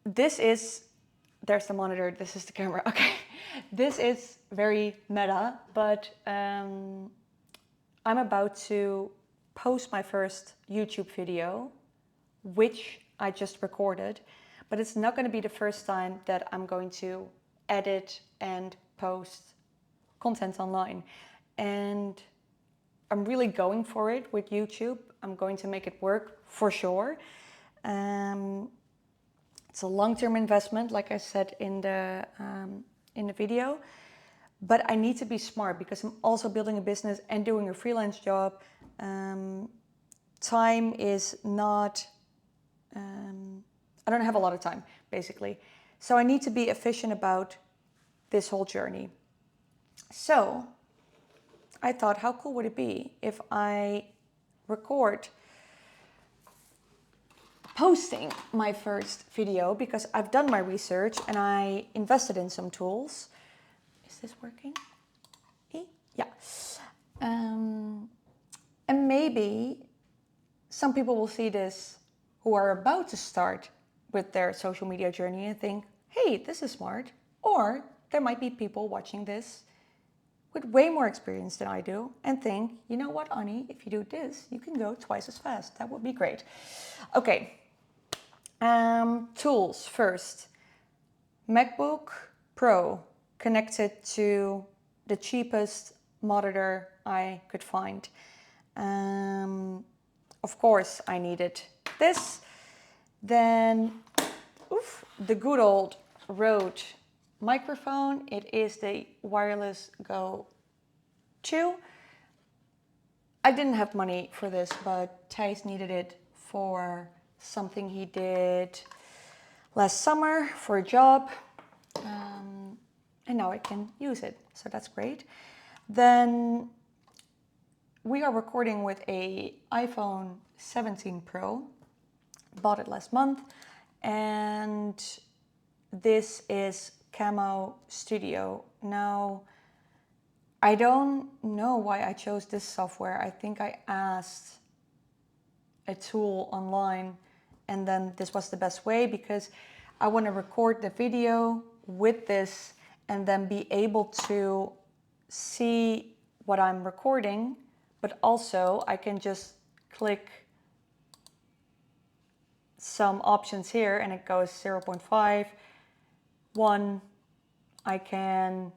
this is, there's the monitor, this is the camera, okay. This is very meta, but I'm about to post my first YouTube video, which I just recorded, but it's not going to be the first time that I'm going to edit and post content online. And I'm really going for it with YouTube. I'm going to make it work for sure. It's a long-term investment, like I said in the video, but I need to be smart because I'm also building a business and doing a freelance job. Time is not, I don't have a lot of time, basically. So I need to be efficient about this whole journey. So I thought, how cool would it be if I record posting my first video, because I've done my research and I invested in some tools. Is this working? Yeah. And maybe some people will see this who are about to start with their social media journey and think, hey, this is smart. Or there might be people watching this with way more experience than I do and think, you know what, Annie, if you do this, you can go twice as fast. That would be great. Okay. Tools first. MacBook Pro connected to the cheapest monitor I could find. Of course, I needed this. Then, the good old Rode microphone. It is the Wireless Go 2. I didn't have money for this, but Thijs needed it for something he did last summer for a job. And now I can use it, so that's great. Then we are recording with an iPhone 17 Pro. Bought it last month. And this is Camo Studio. Now, I don't know why I chose this software. I think I asked a tool online and then this was the best way because I want to record the video with this and then be able to see what I'm recording, but also I can just click some options here and it goes 0.5, 1. I can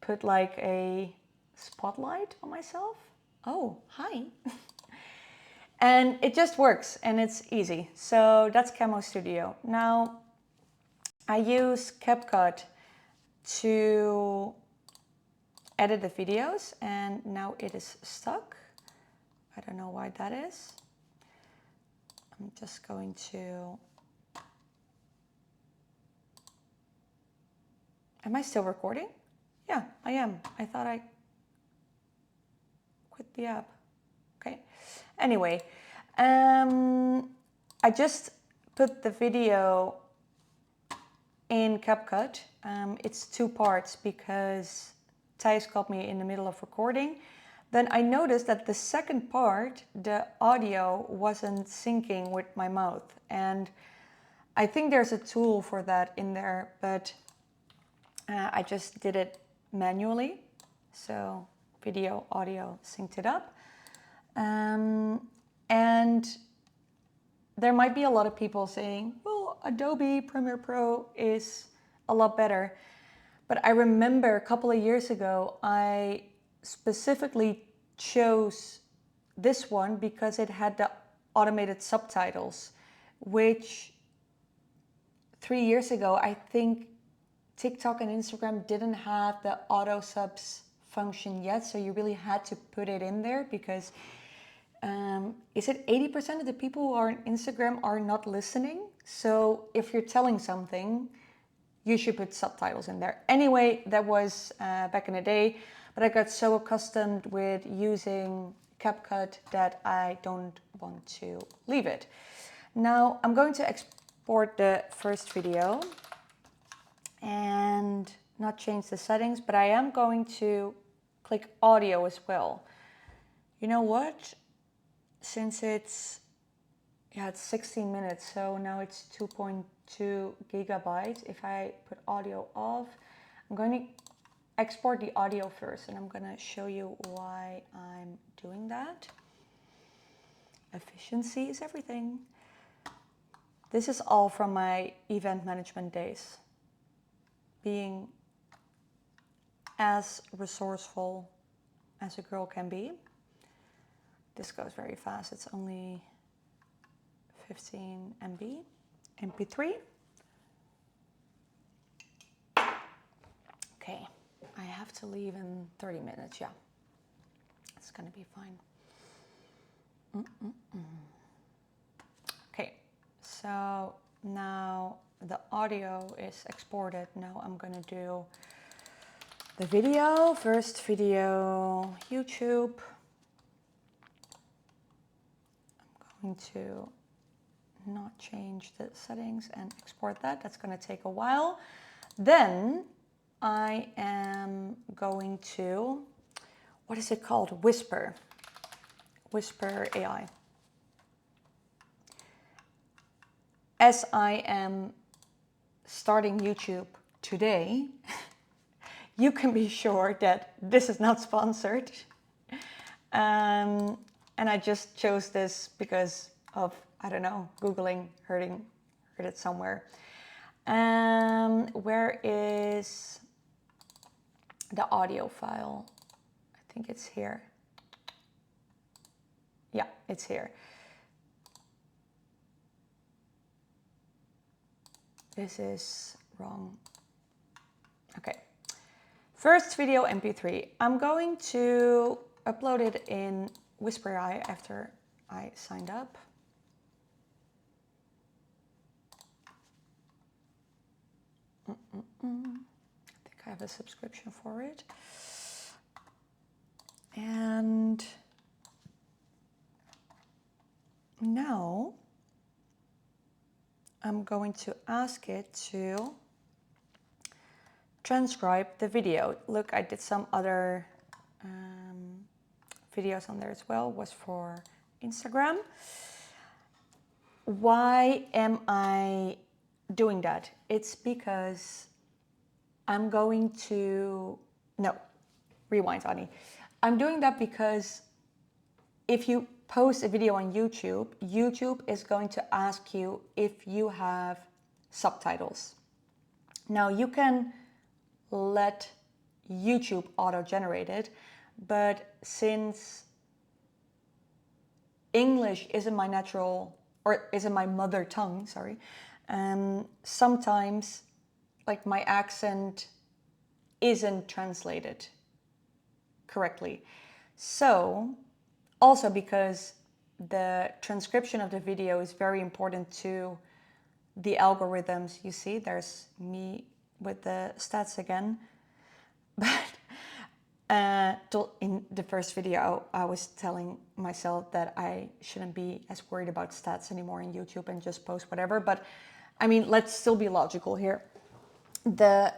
put like a spotlight on myself. Oh, hi. And it just works and it's easy. So that's Camo Studio. Now I use CapCut to edit the videos and now it is stuck. I don't know why that is. I'm just going to... Am I still recording? Yeah, I am. I thought I quit the app. Okay. Anyway, I just put the video in CapCut. It's 2 parts because Thijs caught me in the middle of recording. Then I noticed that the second part, the audio wasn't syncing with my mouth. And I think there's a tool for that in there, but I just did it manually. So video, audio, synced it up. And there might be a lot of people saying, well, Adobe Premiere Pro is a lot better. But I remember a couple of years ago, I specifically chose this one because it had the automated subtitles, which 3 years ago, I think TikTok and Instagram didn't have the auto subs function yet. So you really had to put it in there because is it 80% of the people who are on Instagram are not listening? So if you're telling something, you should put subtitles in there. Anyway, that was back in the day, but I got so accustomed with using CapCut that I don't want to leave it. Now I'm going to export the first video and not change the settings, but I am going to click audio as well. You know what? Since it's yeah, it's 16 minutes, so now it's 2.2 gigabytes. If I put audio off, I'm going to export the audio first, and I'm going to show you why I'm doing that. Efficiency is everything. This is all from my event management days. Being as resourceful as a girl can be. This goes very fast. It's only 15 MB, MP3. Okay, I have to leave in 30 minutes, yeah. It's gonna be fine. Okay, so now the audio is exported. Now I'm gonna do the video. First video, YouTube. I'm going to not change the settings and export that. That's going to take a while. Then I am going to, what is it called? Whisper AI. As I am starting YouTube today, you can be sure that this is not sponsored. And I just chose this because of, I don't know, Googling, heard it somewhere. Where is the audio file? I think it's here. Yeah, it's here. This is wrong. Okay. First video MP3. I'm going to upload it in Whisper AI after I signed up. I think I have a subscription for it. And now I'm going to ask it to transcribe the video. Look, I did some other videos on there as well, was for Instagram. Why am I doing that? It's because I'm going to, no, rewind, Annie. I'm doing that because if you post a video on YouTube, YouTube is going to ask you if you have subtitles. Now you can let YouTube auto-generate it, but since English isn't my natural, or isn't my mother tongue, sorry, sometimes like my accent isn't translated correctly. So also because the transcription of the video is very important to the algorithms. You see, there's me with the stats again. But in the first video, I was telling myself that I shouldn't be as worried about stats anymore in YouTube and just post whatever. But I mean, let's still be logical here. The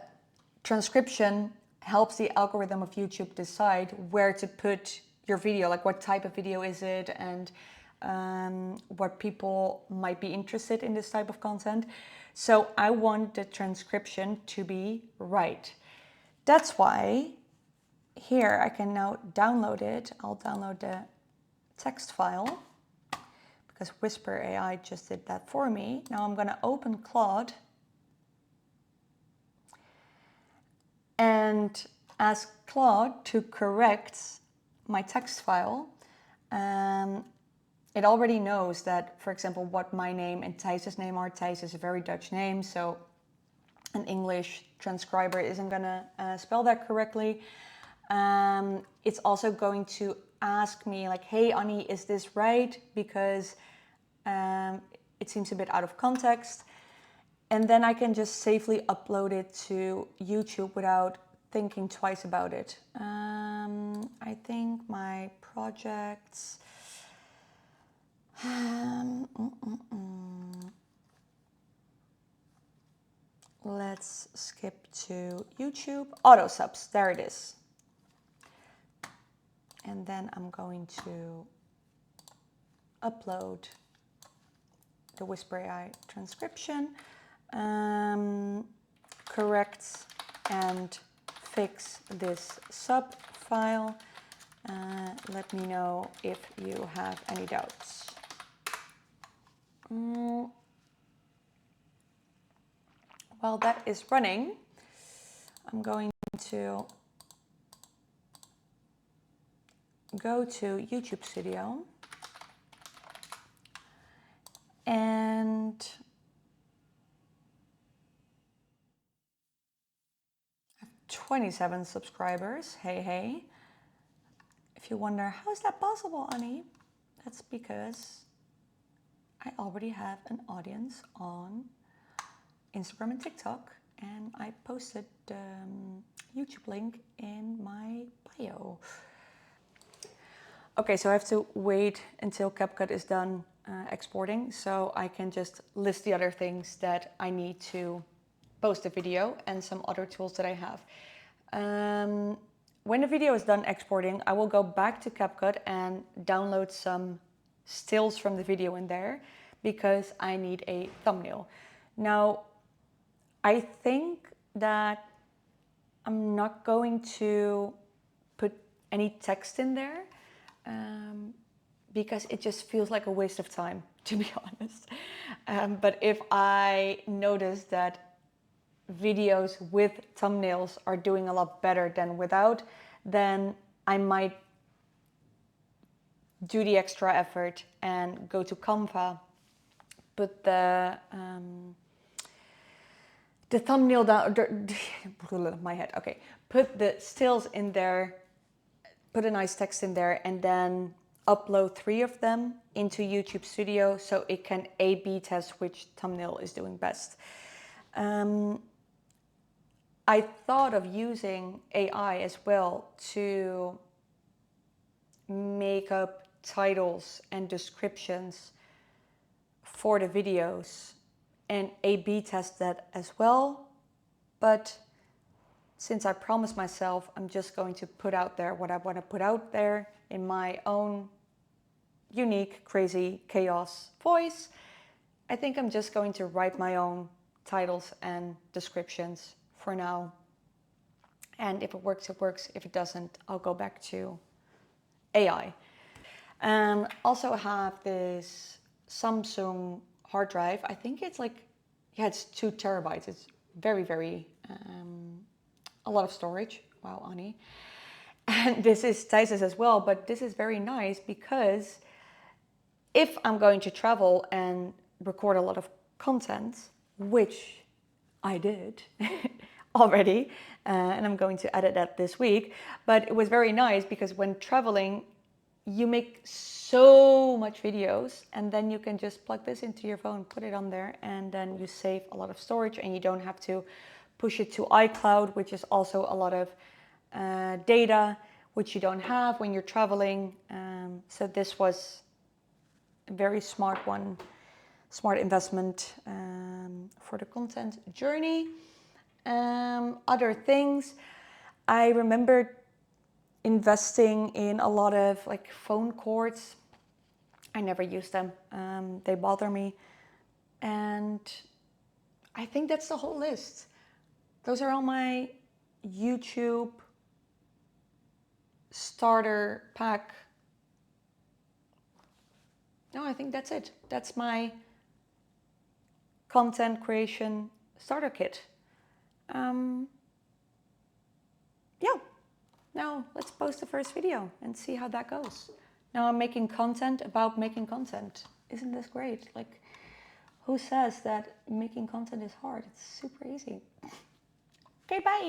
transcription helps the algorithm of YouTube decide where to put your video, like what type of video is it, and what people might be interested in this type of content. So I want the transcription to be right. That's why here I can now download it. I'll download the text file because Whisper AI just did that for me. Now I'm going to open Claude and ask Claude to correct my text file. It already knows that, for example, what my name and Thijs's name are. Thijs is a very Dutch name, so an English transcriber isn't going to spell that correctly. It's also going to ask me like, hey, Annie, is this right? Because it seems a bit out of context. And then I can just safely upload it to YouTube without thinking twice about it. I think my projects... Let's skip to YouTube. Auto subs, there it is. And then I'm going to upload the Whisper AI transcription. Correct and fix this sub file. Let me know if you have any doubts. While that is running, I'm going to go to YouTube Studio and I have 27 subscribers. Hey. If you wonder, how is that possible, Annie? That's because I already have an audience on Instagram and TikTok, and I posted the YouTube link in my bio. Okay, so I have to wait until CapCut is done exporting, so I can just list the other things that I need to post a video and some other tools that I have. When the video is done exporting, I will go back to CapCut and download some stills from the video in there because I need a thumbnail. Now, I think that I'm not going to put any text in there because it just feels like a waste of time, to be honest. But if I notice that videos with thumbnails are doing a lot better than without, then I might do the extra effort and go to Canva, put the thumbnail down, my head, okay, put the stills in there, put a nice text in there, and then upload 3 of them into YouTube Studio so it can A/B test which thumbnail is doing best. I thought of using AI as well to make up titles and descriptions for the videos and A/B test that as well. But since I promised myself I'm just going to put out there what I want to put out there in my own unique, crazy, chaos voice, I think I'm just going to write my own titles and descriptions for now. And if it works, it works. If it doesn't, I'll go back to AI. Also have this Samsung hard drive. I think it's like, yeah, it's 2 terabytes. It's very, a lot of storage. Wow, Annie. And this is Thijs's as well, but this is very nice because if I'm going to travel and record a lot of content, which I did already, and I'm going to edit that this week, but it was very nice because when traveling, you make so much videos and then you can just plug this into your phone, put it on there, and then you save a lot of storage and you don't have to push it to iCloud, which is also a lot of data, which you don't have when you're traveling. So this was a very smart investment for the content journey. Other things, I remember investing in a lot of like phone cords. I never use them. They bother me. And I think that's the whole list. Those are all my YouTube starter pack. No, I think that's it. That's my content creation starter kit. Yeah, now let's post the first video and see how that goes. Now I'm making content about making content. Isn't this great? Like, who says that making content is hard? It's super easy. Okay, bye.